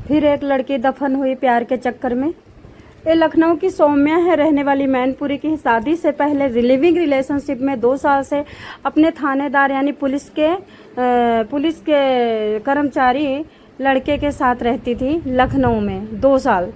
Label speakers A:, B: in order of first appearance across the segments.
A: फिर एक लड़की दफन हुई प्यार के चक्कर में। ये लखनऊ की सौम्या है, रहने वाली मैनपुरी की। शादी से पहले लिविंग रिलेशनशिप में 2 साल से अपने थानेदार यानी पुलिस के कर्मचारी लड़के के साथ रहती थी लखनऊ में 2 साल।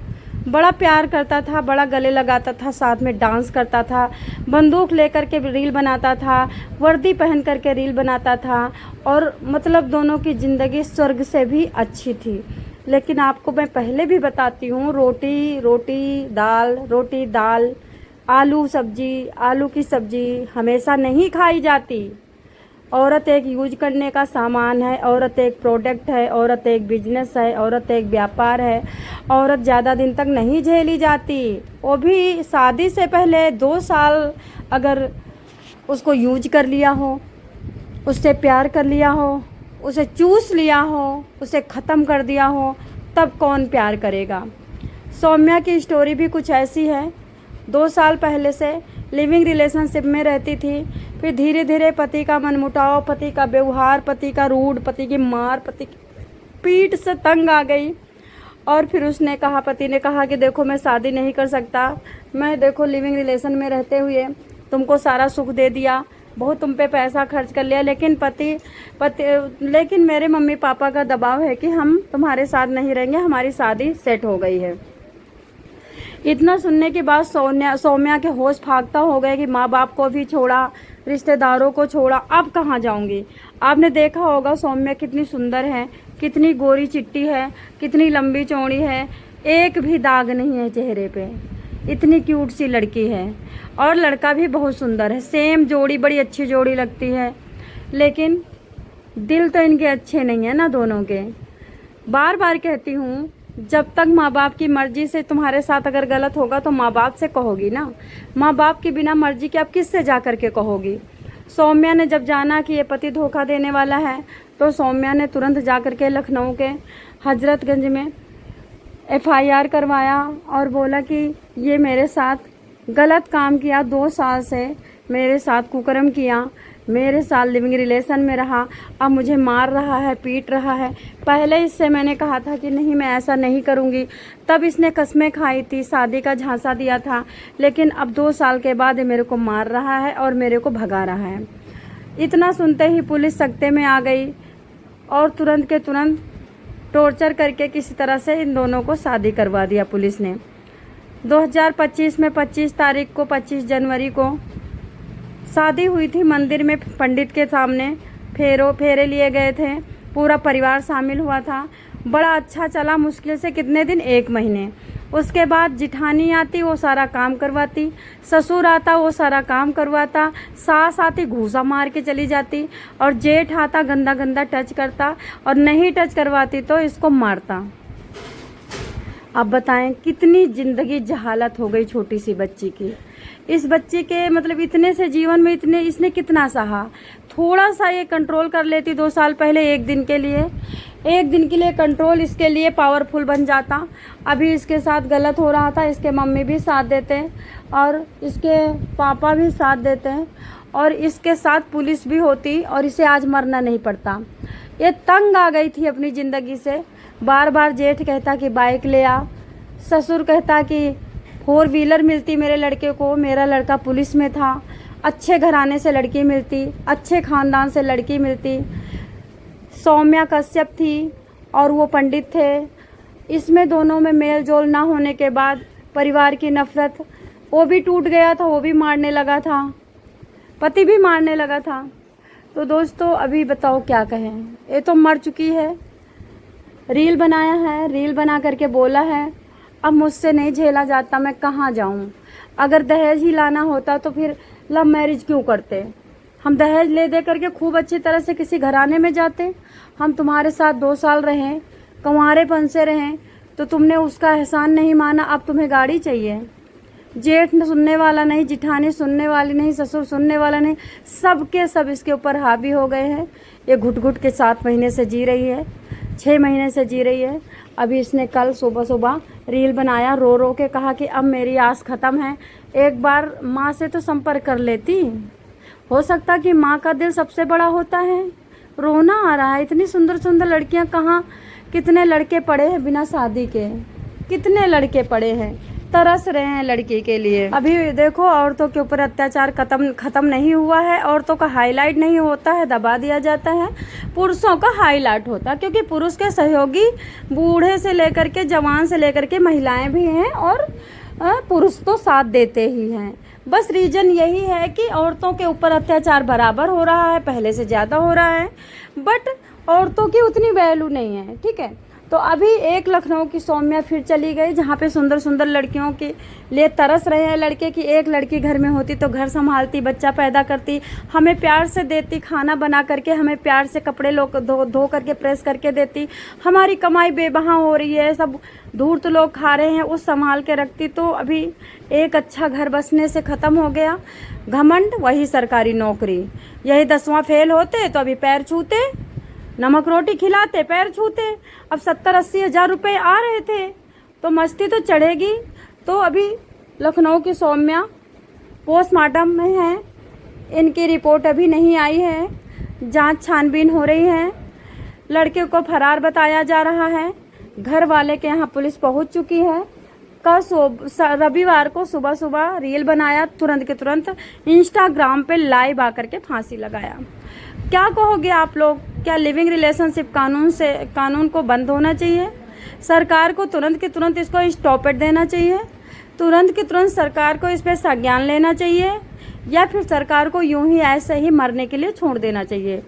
A: बड़ा प्यार करता था, बड़ा गले लगाता था, साथ में डांस करता था, बंदूक लेकर के रील बनाता था, वर्दी पहन करके रील बनाता था, और मतलब दोनों की ज़िंदगी स्वर्ग से भी अच्छी थी। लेकिन आपको मैं पहले भी बताती हूँ, रोटी रोटी दाल, आलू की सब्जी हमेशा नहीं खाई जाती। औरत एक यूज करने का सामान है, औरत एक प्रोडक्ट है, औरत एक बिजनेस है, औरत एक व्यापार है। औरत ज़्यादा दिन तक नहीं झेली जाती, वो भी शादी से पहले 2 साल अगर उसको यूज कर लिया हो, उससे प्यार कर लिया हो, उसे चूस लिया हो, उसे ख़त्म कर दिया हो, तब कौन प्यार करेगा। सौम्या की स्टोरी भी कुछ ऐसी है। 2 साल पहले से लिविंग रिलेशनशिप में रहती थी, फिर धीरे धीरे पति का मनमुटाव, पति का व्यवहार, पति का रूड, पति की मार, पति की पीठ से तंग आ गई। और फिर उसने कहा, पति ने कहा कि देखो मैं शादी नहीं कर सकता, मैं देखो लिविंग रिलेशन में रहते हुए तुमको सारा सुख दे दिया, बहुत तुम पे पैसा खर्च कर लिया, लेकिन मेरे मम्मी पापा का दबाव है कि हम तुम्हारे साथ नहीं रहेंगे, हमारी शादी सेट हो गई है। इतना सुनने के बाद सौम्या के होश फाख्ता हो गए कि माँ बाप को भी छोड़ा, रिश्तेदारों को छोड़ा, अब कहाँ जाऊंगी। आपने देखा होगा सौम्या कितनी सुंदर है, कितनी गोरी चिट्टी है, कितनी लंबी चौड़ी है, एक भी दाग नहीं है चेहरे पे, इतनी क्यूट सी लड़की है। और लड़का भी बहुत सुंदर है, सेम जोड़ी, बड़ी अच्छी जोड़ी लगती है। लेकिन दिल तो इनके अच्छे नहीं है ना दोनों के। बार बार कहती हूँ, जब तक माँ बाप की मर्जी से तुम्हारे साथ अगर गलत होगा तो माँ बाप से कहोगी ना, माँ बाप की बिना मर्जी के आप किससे जा कर के कहोगी। सौम्या ने जब जाना कि ये पति धोखा देने वाला है, तो सौम्या ने तुरंत जा कर के लखनऊ के हजरतगंज में FIR करवाया और बोला कि ये मेरे साथ गलत काम किया, 2 साल से मेरे साथ कुकर्म किया, मेरे साथ लिविंग रिलेशन में रहा, अब मुझे मार रहा है, पीट रहा है। पहले इससे मैंने कहा था कि नहीं मैं ऐसा नहीं करूँगी, तब इसने कस्में खाई थी, शादी का झांसा दिया था, लेकिन अब 2 साल के बाद ये मेरे को मार रहा है और मेरे को भगा रहा है। इतना सुनते ही पुलिस सख्ते में आ गई और तुरंत के तुरंत टॉर्चर करके किसी तरह से इन दोनों को शादी करवा दिया पुलिस ने। 2025 में 25 तारीख को, 25 जनवरी को शादी हुई थी मंदिर में, पंडित के सामने फेरे लिए गए थे, पूरा परिवार शामिल हुआ था। बड़ा अच्छा चला, मुश्किल से कितने दिन, 1 महीने। उसके बाद जिठानी आती, वो सारा काम करवाती, ससुर आता, वो सारा काम करवाता, सास आती घूसा मार के चली जाती, और जेठ आता गंदा गंदा टच करता, और नहीं टच करवाती तो इसको मारता। अब बताएं कितनी जिंदगी जहालत हो गई छोटी सी बच्ची की। इस बच्चे के मतलब इतने से जीवन में इसने कितना सहा। थोड़ा सा ये कंट्रोल कर लेती 2 साल पहले, एक दिन के लिए कंट्रोल इसके लिए पावरफुल बन जाता। अभी इसके साथ गलत हो रहा था, इसके मम्मी भी साथ देते हैं और इसके पापा भी साथ देते हैं, और इसके साथ पुलिस भी होती और इसे आज मरना नहीं पड़ता। ये तंग आ गई थी अपनी ज़िंदगी से। बार बार जेठ कहता कि बाइक ले आ, ससुर कहता कि 4 व्हीलर मिलती मेरे लड़के को, मेरा लड़का पुलिस में था, अच्छे घराने से लड़की मिलती, अच्छे ख़ानदान से लड़की मिलती। सौम्या कश्यप थी और वो पंडित थे। इसमें दोनों में मेल जोल ना होने के बाद परिवार की नफ़रत, वो भी टूट गया था, वो भी मारने लगा था, पति भी मारने लगा था। तो दोस्तों अभी बताओ क्या कहें, ये तो मर चुकी है। रील बनाया है, रील बना करके बोला है अब मुझसे नहीं झेला जाता, मैं कहाँ जाऊँ। अगर दहेज ही लाना होता तो फिर लव मैरिज क्यों करते। हम दहेज ले दे करके खूब अच्छी तरह से किसी घराने में जाते। हम तुम्हारे साथ 2 साल रहें, कंवारेपन से रहें, तो तुमने उसका एहसान नहीं माना, अब तुम्हें गाड़ी चाहिए। जेठ सुनने वाला नहीं, जिठानी सुनने वाली नहीं, ससुर सुनने वाला नहीं, सबके सब इसके ऊपर हावी हो गए हैं। ये घुट घुट के 7 महीने से जी रही है, 6 महीने से जी रही है। अभी इसने कल सुबह सुबह रील बनाया, रो रो के कहा कि अब मेरी आस ख़त्म है, एक बार माँ से तो संपर्क कर लेती। हो सकता कि माँ का दिल सबसे बड़ा होता है। रोना आ रहा है, इतनी सुंदर सुंदर लड़कियाँ कहाँ कितने लड़के पड़े हैं बिना शादी के, कितने लड़के पड़े हैं, तरस रहे हैं लड़की के लिए। अभी देखो औरतों के ऊपर अत्याचार खत्म नहीं हुआ है। औरतों का हाईलाइट नहीं होता है, दबा दिया जाता है। पुरुषों का हाईलाइट होता है, क्योंकि पुरुष के सहयोगी बूढ़े से लेकर के जवान से लेकर के महिलाएं भी हैं, और पुरुष तो साथ देते ही हैं। बस रीजन यही है कि औरतों के ऊपर अत्याचार बराबर हो रहा है, पहले से ज़्यादा हो रहा है, बट औरतों की उतनी वैल्यू नहीं है। ठीक है, तो अभी एक लखनऊ की सौम्या फिर चली गई, जहाँ पे सुंदर सुंदर लड़कियों के लिए तरस रहे हैं लड़के की। एक लड़की घर में होती तो घर संभालती, बच्चा पैदा करती, हमें प्यार से देती, खाना बना करके हमें प्यार से कपड़े लोग धो करके प्रेस करके देती। हमारी कमाई बेबहाँ हो रही है, सब धूर्त लोग खा रहे हैं, उस संभाल के रखती। तो अभी एक अच्छा घर बसने से ख़त्म हो गया। घमंड वही सरकारी नौकरी, यही 10वां फेल होते तो अभी पैर छूते, नमक रोटी खिलाते पैर छूते। अब 70-80 हज़ार रुपये आ रहे थे तो मस्ती तो चढ़ेगी। तो अभी लखनऊ की सौम्या पोस्टमार्टम में है, इनकी रिपोर्ट अभी नहीं आई है, जांच छानबीन हो रही है। लड़के को फरार बताया जा रहा है। घर वाले के यहाँ पुलिस पहुंच चुकी है। कल रविवार को सुबह सुबह रील बनाया, तुरंत के तुरंत इंस्टाग्राम पे लाइव आकर के फांसी लगाया। क्या कहोगे आप लोग? क्या लिविंग रिलेशनशिप कानून को बंद होना चाहिए? सरकार को तुरंत के तुरंत इसको स्टॉपेट देना चाहिए? तुरंत के तुरंत सरकार को इस पर संज्ञान लेना चाहिए, या फिर सरकार को यूं ही ऐसे ही मरने के लिए छोड़ देना चाहिए?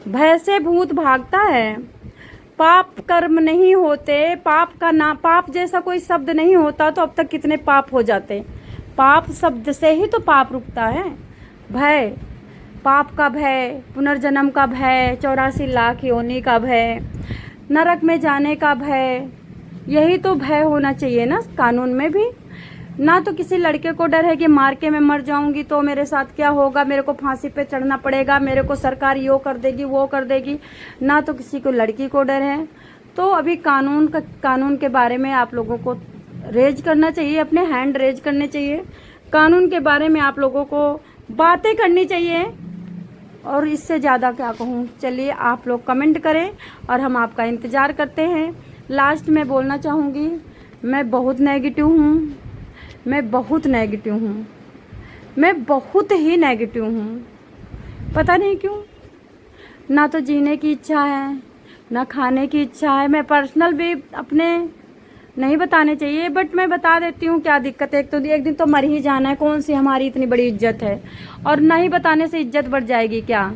A: भय से भूत भागता है, पाप कर्म नहीं होते, पाप जैसा कोई शब्द नहीं होता तो अब तक कितने पाप हो जाते। पाप शब्द से ही तो पाप रुकता है। भय, पाप का भय, पुनर्जन्म का भय, 84 लाख योनि का भय, नरक में जाने का भय, यही तो भय होना चाहिए ना कानून में भी। ना तो किसी लड़के को डर है कि मार के मैं मर जाऊंगी तो मेरे साथ क्या होगा, मेरे को फांसी पे चढ़ना पड़ेगा, मेरे को सरकार यो कर देगी वो कर देगी। ना तो किसी को लड़की को डर है। तो अभी कानून के बारे में आप लोगों को रेज करना चाहिए, अपने हैंड रेज करने चाहिए। कानून के बारे में आप लोगों को बातें करनी चाहिए, और इससे ज़्यादा क्या कहूँ। चलिए आप लोग कमेंट करें और हम आपका इंतज़ार करते हैं। लास्ट में बोलना चाहूँगी, मैं बहुत नेगेटिव हूँ, मैं बहुत नेगेटिव हूँ, मैं बहुत ही नेगेटिव हूँ। पता नहीं क्यों, ना तो जीने की इच्छा है, ना खाने की इच्छा है। मैं पर्सनल भी अपने नहीं बताने चाहिए, बट मैं बता देती हूँ क्या दिक्कत है। एक दिन तो मर ही जाना है, कौन सी हमारी इतनी बड़ी इज्जत है, और नहीं बताने से इज्जत बढ़ जाएगी क्या?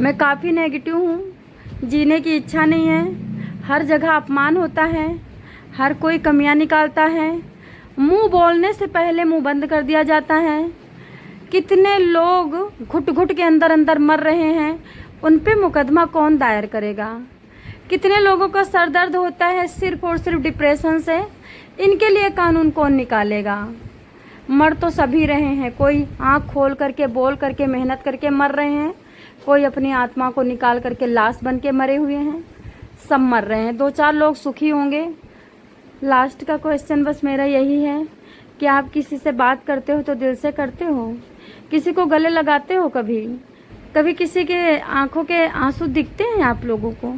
A: मैं काफ़ी नेगेटिव हूँ, जीने की इच्छा नहीं है। हर जगह अपमान होता है, हर कोई कमियां निकालता है, मुंह बोलने से पहले मुंह बंद कर दिया जाता है। कितने लोग घुट घुट के अंदर मर रहे हैं, उन पे मुकदमा कौन दायर करेगा? कितने लोगों का सर दर्द होता है सिर्फ और सिर्फ डिप्रेशन से, इनके लिए कानून कौन निकालेगा? मर तो सभी रहे हैं, कोई आंख खोल करके बोल करके मेहनत करके मर रहे हैं, कोई अपनी आत्मा को निकाल करके लाश बन के मरे हुए हैं। सब मर रहे हैं, 2-4 लोग सुखी होंगे। लास्ट का क्वेश्चन बस मेरा यही है कि आप किसी से बात करते हो तो दिल से करते हो? किसी को गले लगाते हो? कभी किसी के आंखों के आंसू दिखते हैं आप लोगों को?